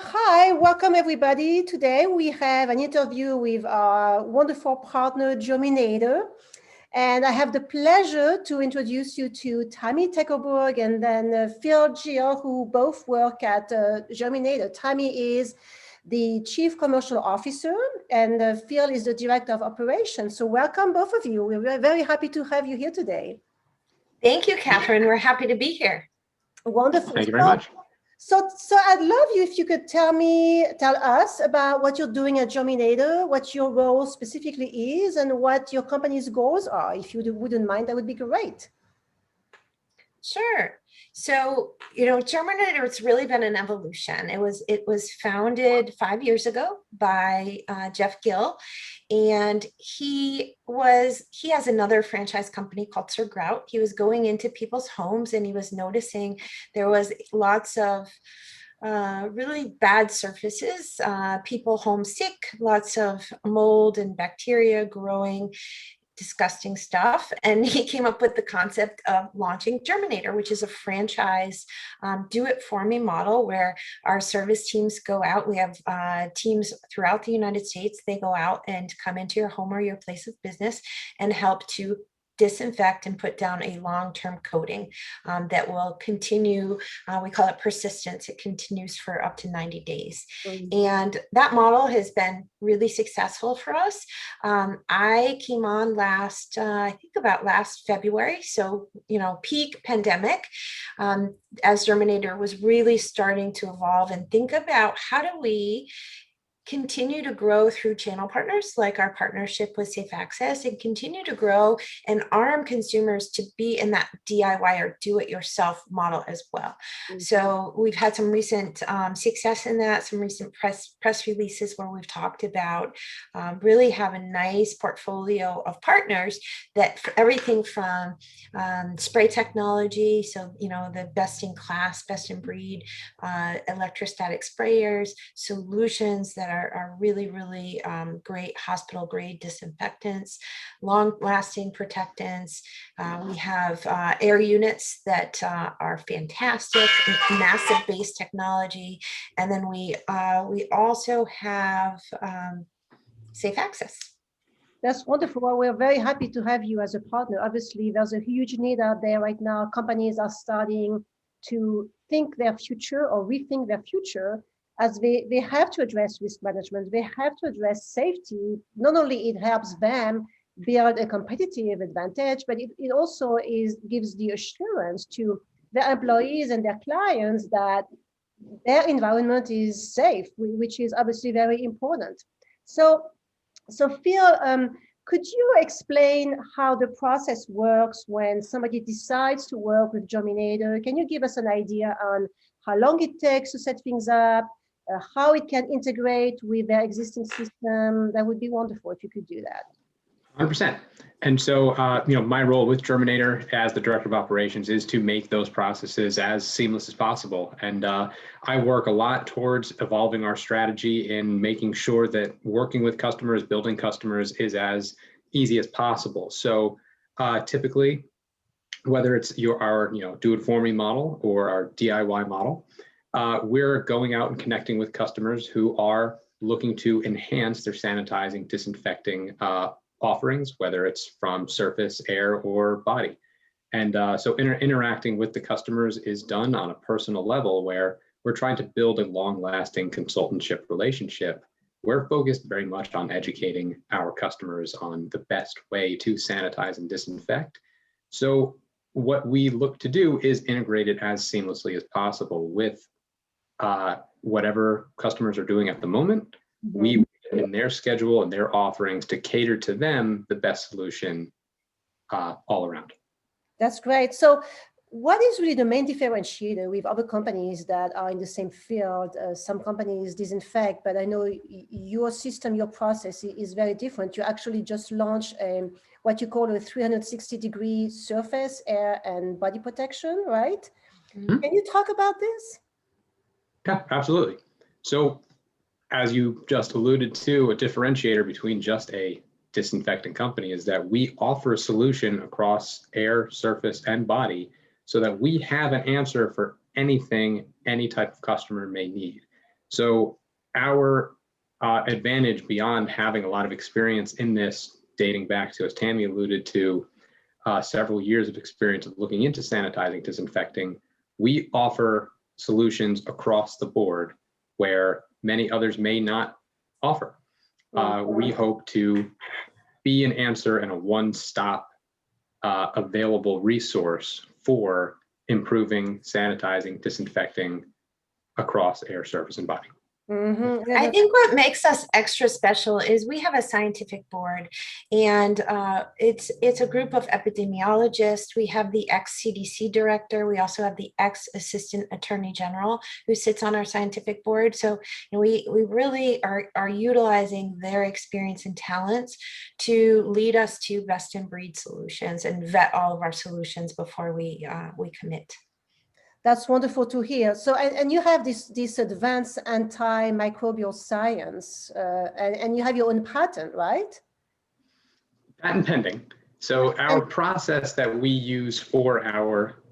Hi, welcome everybody. Today we have an interview with our wonderful partner, Germinator. And I have the pleasure to introduce you to Tammy Teckelberg and then Phil Gill, who both work at Germinator. Tammy is the Chief Commercial Officer and Phil is the Director of Operations. So welcome both of you. We're very happy to have you here today. Thank you, Catherine. We're happy to be here. Wonderful. Thank you very much. So I'd love you if you could tell us about what you're doing at Germinator, what your role specifically is, and what your company's goals are. If you wouldn't mind, that would be great. Sure. So, Germinator, it's really been an evolution. It was founded 5 years ago by Jeff Gill, and he has another franchise company called Sir Grout. He was going into people's homes and he was noticing there was lots of really bad surfaces, people homesick, lots of mold and bacteria growing, disgusting stuff. And he came up with the concept of launching Germinator, which is a franchise do-it-for-me model where our service teams go out. We have teams throughout the United States. They go out and come into your home or your place of business and help to disinfect and put down a long-term coating that will continue. We call it persistence. It continues for up to 90 days. And that model has been really successful for us. I came on last February. So, peak pandemic, as Germinator was really starting to evolve and think about how do we continue to grow through channel partners like our partnership with Safe Access and continue to grow and arm consumers to be in that DIY or do-it-yourself model as well. So we've had some recent success in that, some recent press releases where we've talked about really have a nice portfolio of partners that for everything from spray technology, so the best in class, best in breed electrostatic sprayers, solutions that are really, really great hospital grade disinfectants, long lasting protectants. We have air units that are fantastic, massive base technology. And then we also have Safe Access. That's wonderful. Well, we're very happy to have you as a partner. Obviously, there's a huge need out there right now. Companies are starting to think their future or rethink their future as they have to address risk management. They have to address safety. Not only it helps them build a competitive advantage, but it also gives the assurance to their employees and their clients that their environment is safe, which is obviously very important. So Phil, could you explain how the process works when somebody decides to work with Germinator? Can you give us an idea on how long it takes to set things up, how it can integrate with their existing system? That would be wonderful if you could do that. 100%. And so, my role with Germinator as the Director of Operations is to make those processes as seamless as possible. And I work a lot towards evolving our strategy in making sure that working with customers, building customers is as easy as possible. So typically, whether it's our do-it-for-me model or our DIY model, we're going out and connecting with customers who are looking to enhance their sanitizing, disinfecting offerings, whether it's from surface, air, or body. And so interacting with the customers is done on a personal level where we're trying to build a long-lasting consultantship relationship. We're focused very much on educating our customers on the best way to sanitize and disinfect. So what we look to do is integrate it as seamlessly as possible with whatever customers are doing at the moment. We in their schedule and their offerings to cater to them the best solution all around. That's great. So what is really the main differentiator with other companies that are in the same field? Some companies disinfect, but I know your system, your process is very different. You actually just launched what you call a 360-degree surface, air, and body protection, right? Can you talk about this? Yeah, absolutely. So as you just alluded to, a differentiator between just a disinfectant company is that we offer a solution across air, surface, and body so that we have an answer for anything any type of customer may need. So our advantage beyond having a lot of experience in this, dating back to, as Tammy alluded to, several years of experience of looking into sanitizing, disinfecting, we offer solutions across the board where many others may not offer. We hope to be an answer and a one-stop available resource for improving, sanitizing, disinfecting across air, surface, and body. I think what makes us extra special is we have a scientific board, and it's a group of epidemiologists. We have the ex-CDC director. We also have the ex-assistant attorney general who sits on our scientific board. So we really are utilizing their experience and talents to lead us to best in breed solutions and vet all of our solutions before we commit. That's wonderful to hear. So, and you have this advanced antimicrobial science, and you have your own patent, right? Patent pending. So our process that we use for our,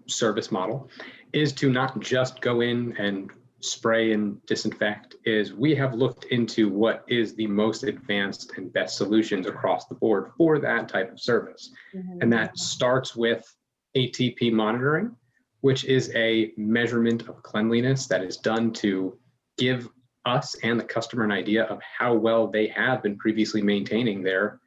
service model is to not just go in and spray and disinfect. Is we have looked into what is the most advanced and best solutions across the board for that type of service, and that starts with ATP monitoring, which is a measurement of cleanliness that is done to give us and the customer an idea of how well they have been previously maintaining their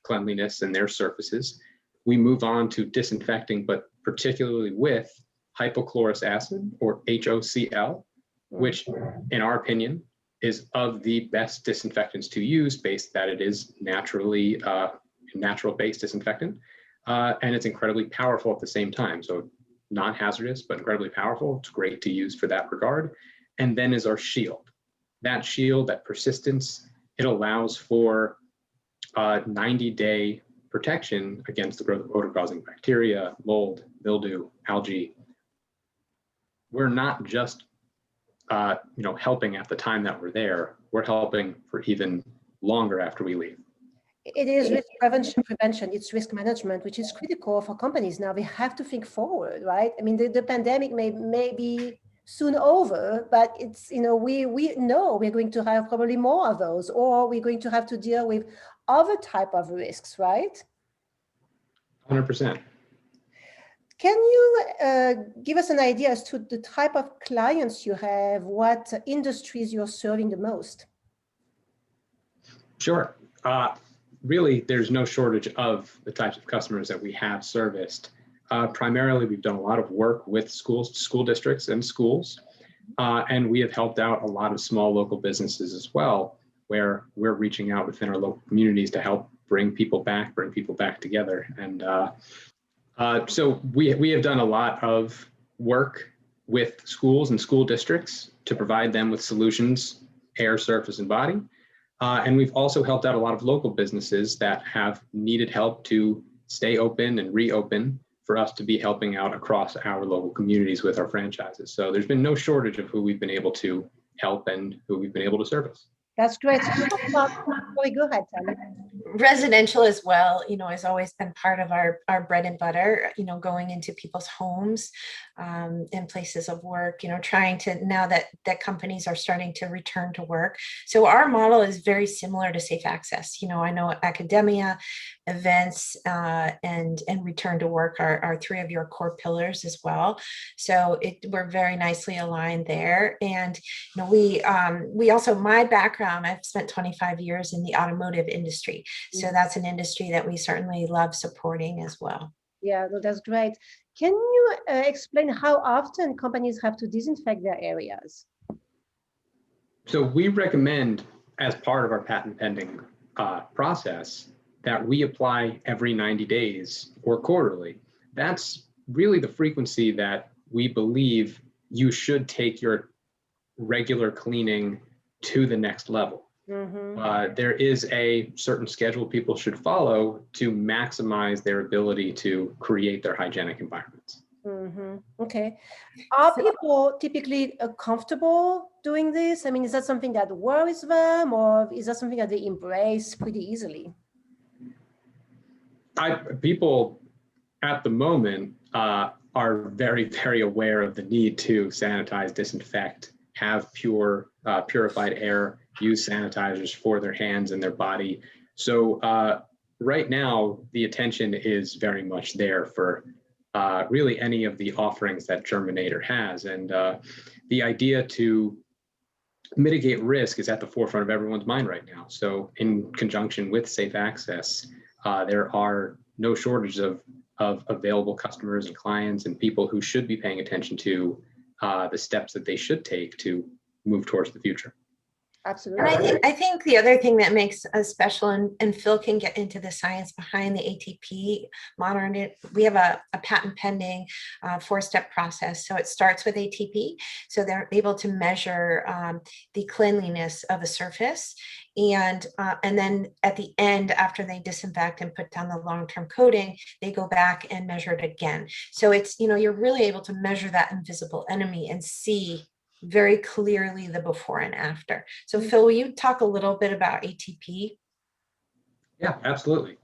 cleanliness and their surfaces. We move on to disinfecting, but particularly with hypochlorous acid, or HOCl, which in our opinion is of the best disinfectants to use, based that it is naturally natural-based disinfectant, and it's incredibly powerful at the same time. So non-hazardous, but incredibly powerful. It's great to use for that regard. And then is our shield. That shield, that persistence, it allows for 90-day protection against the growth of odor-causing bacteria, mold, mildew, algae. We're not just helping at the time that we're there. We're helping for even longer after we leave. It is risk prevention, it's risk management, which is critical for companies now. They have to think forward, right? I mean, the pandemic may be soon over, but it's, we know we're going to have probably more of those, or we're going to have to deal with other type of risks, right? 100%. Can you give us an idea as to the type of clients you have, what industries you're serving the most? Sure. Really, there's no shortage of the types of customers that we have serviced. Primarily, we've done a lot of work with schools, school districts and schools, and we have helped out a lot of small local businesses as well, where we're reaching out within our local communities to help bring people back together. And so we have done a lot of work with schools and school districts to provide them with solutions, air, surface, and body. And we've also helped out a lot of local businesses that have needed help to stay open and reopen, for us to be helping out across our local communities with our franchises. So there's been no shortage of who we've been able to help and who we've been able to service. That's great. Go ahead, Tammy. Residential as well, has always been part of our bread and butter, going into people's homes and places of work, trying to, now that companies are starting to return to work. So our model is very similar to Safe Access. I know academia, events, and return to work are three of your core pillars as well. So we're very nicely aligned there. And we also, my background, I've spent 25 years in the automotive industry. So that's an industry that we certainly love supporting as well. Yeah, no, that's great. Can you explain how often companies have to disinfect their areas? So we recommend, as part of our patent pending process, that we apply every 90 days or quarterly. That's really the frequency that we believe you should take your regular cleaning to the next level. There is a certain schedule people should follow to maximize their ability to create their hygienic environments. Okay. Are people typically comfortable doing this? I mean, is that something that worries them, or is that something that they embrace pretty easily? People at the moment are very, very aware of the need to sanitize, disinfect, have purified air, use sanitizers for their hands and their body. So right now, the attention is very much there for really any of the offerings that Germinator has. And the idea to mitigate risk is at the forefront of everyone's mind right now. So in conjunction with safe access, there are no shortage of available customers and clients and people who should be paying attention to the steps that they should take to move towards the future. Absolutely. And I think the other thing that makes us special, and Phil can get into the science behind the ATP monitoring. We have a patent pending 4-step process. So it starts with ATP. So they're able to measure the cleanliness of a surface. And then at the end, after they disinfect and put down the long-term coating, they go back and measure it again. So it's, you're really able to measure that invisible enemy and see very clearly the before and after. So Phil, will you talk a little bit about ATP? Yeah, absolutely.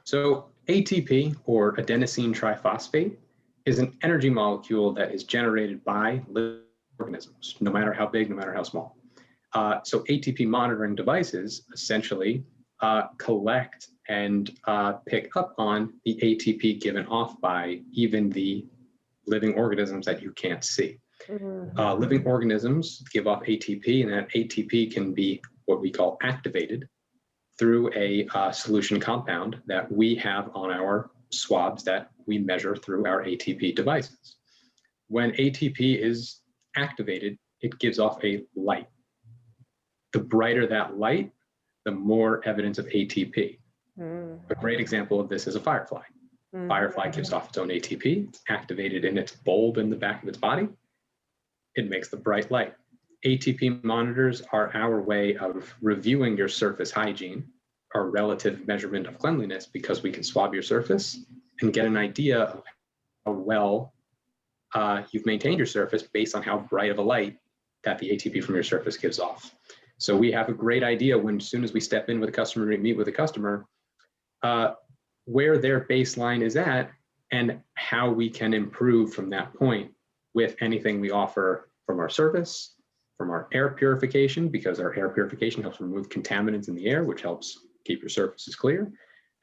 So ATP, or adenosine triphosphate, is an energy molecule that is generated by living organisms, no matter how big, no matter how small. So ATP monitoring devices essentially collect and pick up on the ATP given off by even the living organisms that you can't see. Living organisms give off ATP, and that ATP can be what we call activated through a solution compound that we have on our swabs that we measure through our ATP devices. When ATP is activated, it gives off a light. The brighter that light, the more evidence of ATP. A great example of this is a firefly. Firefly gives off its own ATP, activated in its bulb in the back of its body. It makes the bright light. ATP monitors are our way of reviewing your surface hygiene, our relative measurement of cleanliness, because we can swab your surface and get an idea of how well you've maintained your surface based on how bright of a light that the ATP from your surface gives off. So we have a great idea when, as soon as we step in with a customer, we meet with a customer, where their baseline is at and how we can improve from that point with anything we offer from our service, from our air purification, because our air purification helps remove contaminants in the air, which helps keep your surfaces clear.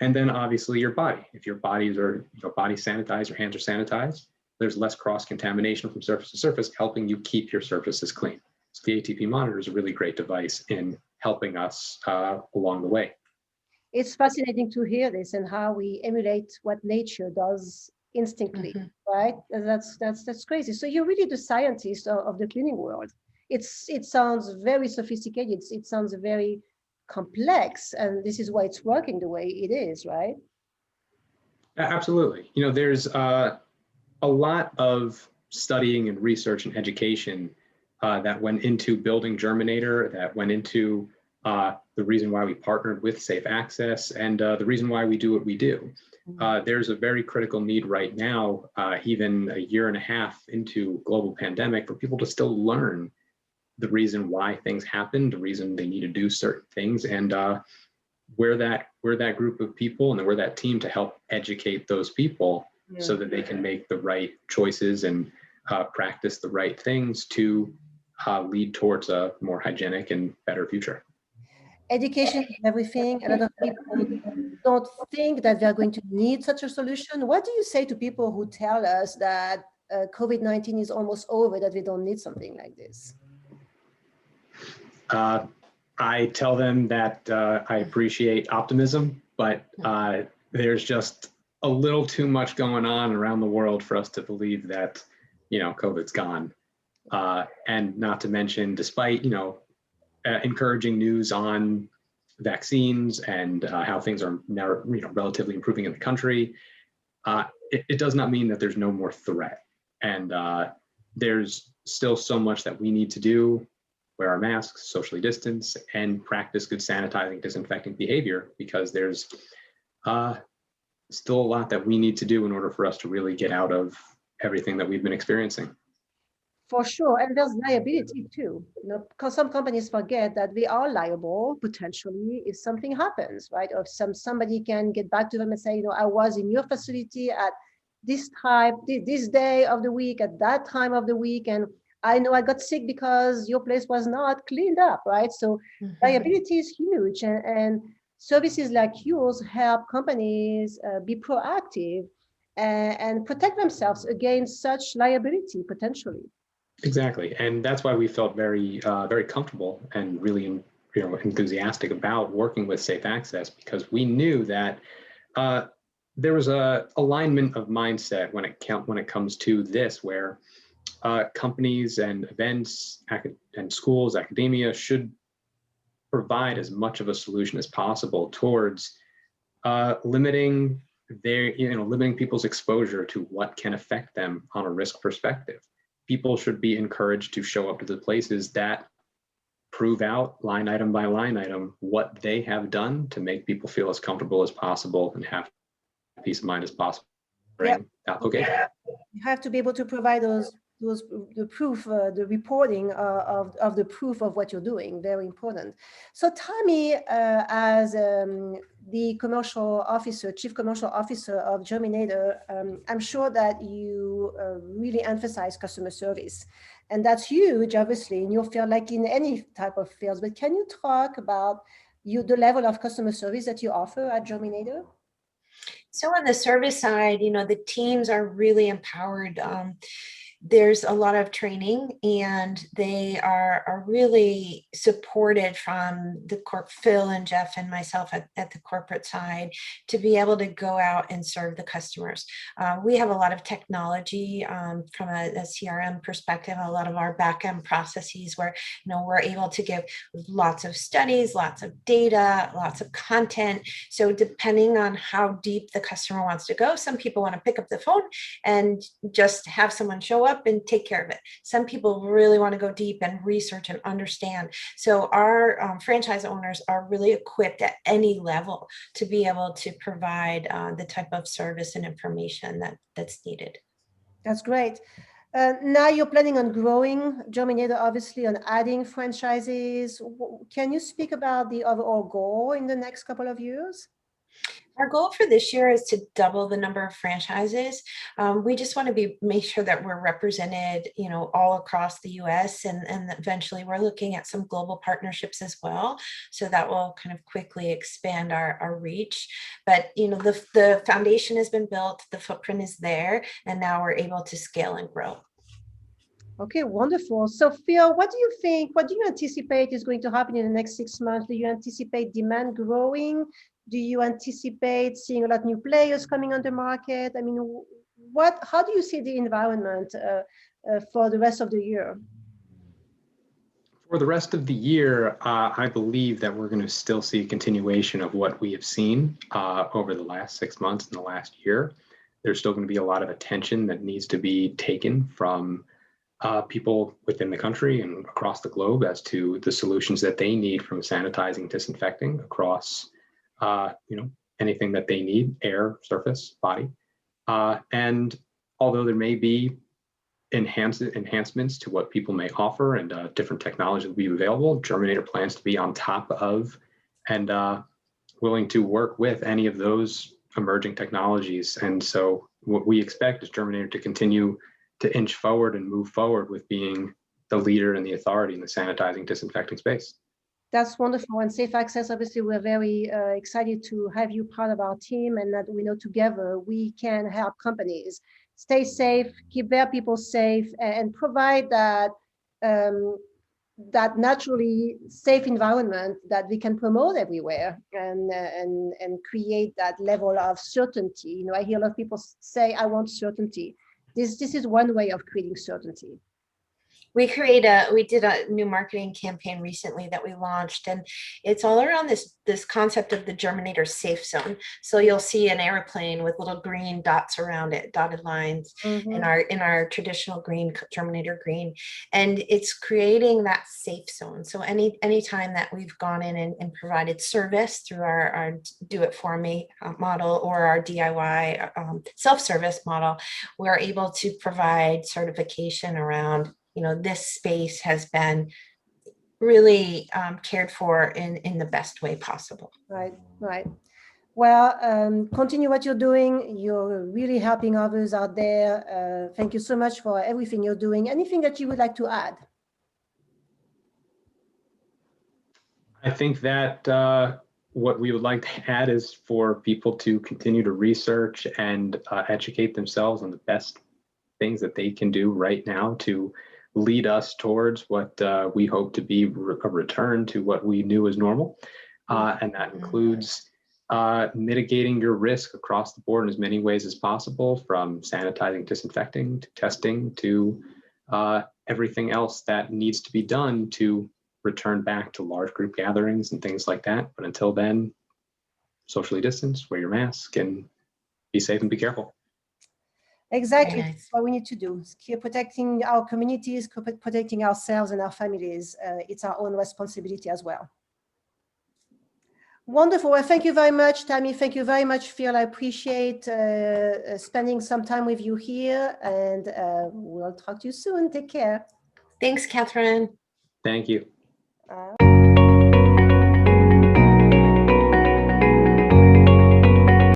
And then obviously your body. If your bodies are, body sanitized, your hands are sanitized, there's less cross-contamination from surface to surface, helping you keep your surfaces clean. So the ATP monitor is a really great device in helping us along the way. It's fascinating to hear this and how we emulate what nature does instinctively, right? That's crazy. So you're really the scientist of the cleaning world. It sounds very sophisticated. It sounds very complex, and this is why it's working the way it is, right? Absolutely. There's a lot of studying and research and education that went into building Germinator, that went into the reason why we partnered with Safe Access, and the reason why we do what we do. There's a very critical need right now, even a year and a half into global pandemic, for people to still learn the reason why things happen, the reason they need to do certain things, and we're that group of people, and we're that team to help educate those people so that they can make the right choices and practice the right things to lead towards a more hygienic and better future. Education is everything. A lot of people don't think that they're going to need such a solution. What do you say to people who tell us that COVID-19 is almost over, that we don't need something like this? I tell them that I appreciate optimism, but there's just a little too much going on around the world for us to believe that, COVID's gone. And not to mention, despite, encouraging news on vaccines and how things are now, relatively improving in the country, it does not mean that there's no more threat. And there's still so much that we need to do: wear our masks, socially distance, and practice good sanitizing, disinfecting behavior, because there's still a lot that we need to do in order for us to really get out of everything that we've been experiencing. For sure. And there's liability too, because some companies forget that we are liable potentially if something happens, right? Or if somebody can get back to them and say, I was in your facility at this time, this day of the week, at that time of the week, and I know I got sick because your place was not cleaned up, right? So liability is huge, and services like yours help companies be proactive and protect themselves against such liability potentially. Exactly, and that's why we felt very comfortable and really enthusiastic about working with Safe Access, because we knew that there was a alignment of mindset when it comes to this, where companies and events and schools, academia should provide as much of a solution as possible towards limiting limiting people's exposure to what can affect them on a risk perspective. People should be encouraged to show up to the places that prove out line item by line item what they have done to make people feel as comfortable as possible and have peace of mind as possible. Yep. Okay. You have to be able to provide the proof, the reporting of the proof of what you're doing. Very important. So Tommy, as the commercial officer, chief commercial officer of Germinator, I'm sure that you really emphasize customer service, and that's huge, obviously, in your field, like in any type of fields. But can you talk about the level of customer service that you offer at Germinator? So on the service side, the teams are really empowered. There's a lot of training, and they are really supported from the Phil and Jeff and myself at the corporate side to be able to go out and serve the customers. We have a lot of technology from a CRM perspective, a lot of our back-end processes where we're able to give lots of studies, lots of data, lots of content. So depending on how deep the customer wants to go, some people want to pick up the phone and just have someone show up and take care of it. Some people really want to go deep and research and understand. So our franchise owners are really equipped at any level to be able to provide the type of service and information that's needed. That's great. Now you're planning on growing Germinator, obviously, on adding franchises. Can you speak about the overall goal in the next couple of years? Our goal for this year is to double the number of franchises. We just want to make sure that we're represented, all across the U.S. and eventually we're looking at some global partnerships as well. So that will kind of quickly expand our reach. But the foundation has been built, the footprint is there, and now we're able to scale and grow. Okay, wonderful. So Phil, what do you think? What do you anticipate is going to happen in the next 6 months? Do you anticipate demand growing? Do you anticipate seeing a lot of new players coming on the market? I mean, how do you see the environment for the rest of the year? For the rest of the year, I believe that we're going to still see a continuation of what we have seen over the last 6 months and the last year. There's still going to be a lot of attention that needs to be taken from people within the country and across the globe as to the solutions that they need from sanitizing, disinfecting across anything that they need, air, surface, body. And although there may be enhancements to what people may offer and different technology will be available, Germinator plans to be on top of and willing to work with any of those emerging technologies. And so what we expect is Germinator to continue to inch forward and move forward with being the leader and the authority in the sanitizing, disinfecting space. That's wonderful. And Safe Access, obviously, we're very excited to have you part of our team, and that we know together we can help companies stay safe, keep their people safe, and provide that that naturally safe environment that we can promote everywhere, and create that level of certainty. I hear a lot of people say, "I want certainty." This is one way of creating certainty. We did a new marketing campaign recently that we launched, and it's all around this concept of the Germinator safe zone. So you'll see an airplane with little green dots around it, dotted lines, in our traditional green, Germinator green, and it's creating that safe zone. So anytime that we've gone in and provided service through our do it for me model or our DIY self-service model, we're able to provide certification around, this space has been really cared for in the best way possible. Right. Well, continue what you're doing. You're really helping others out there. Thank you so much for everything you're doing. Anything that you would like to add? I think that what we would like to add is for people to continue to research and educate themselves on the best things that they can do right now to lead us towards what we hope to be a return to what we knew as normal. And that includes mitigating your risk across the board in as many ways as possible, from sanitizing, disinfecting, to testing, to everything else that needs to be done to return back to large group gatherings and things like that. But until then, socially distance, wear your mask, and be safe and be careful. Exactly. Nice. That's what we need to do. Keep protecting our communities, keep protecting ourselves and our families. It's our own responsibility as well. Wonderful. Well, thank you very much, Tammy. Thank you very much, Phil. I appreciate spending some time with you here, and we'll talk to you soon. Take care. Thanks, Catherine. Thank you.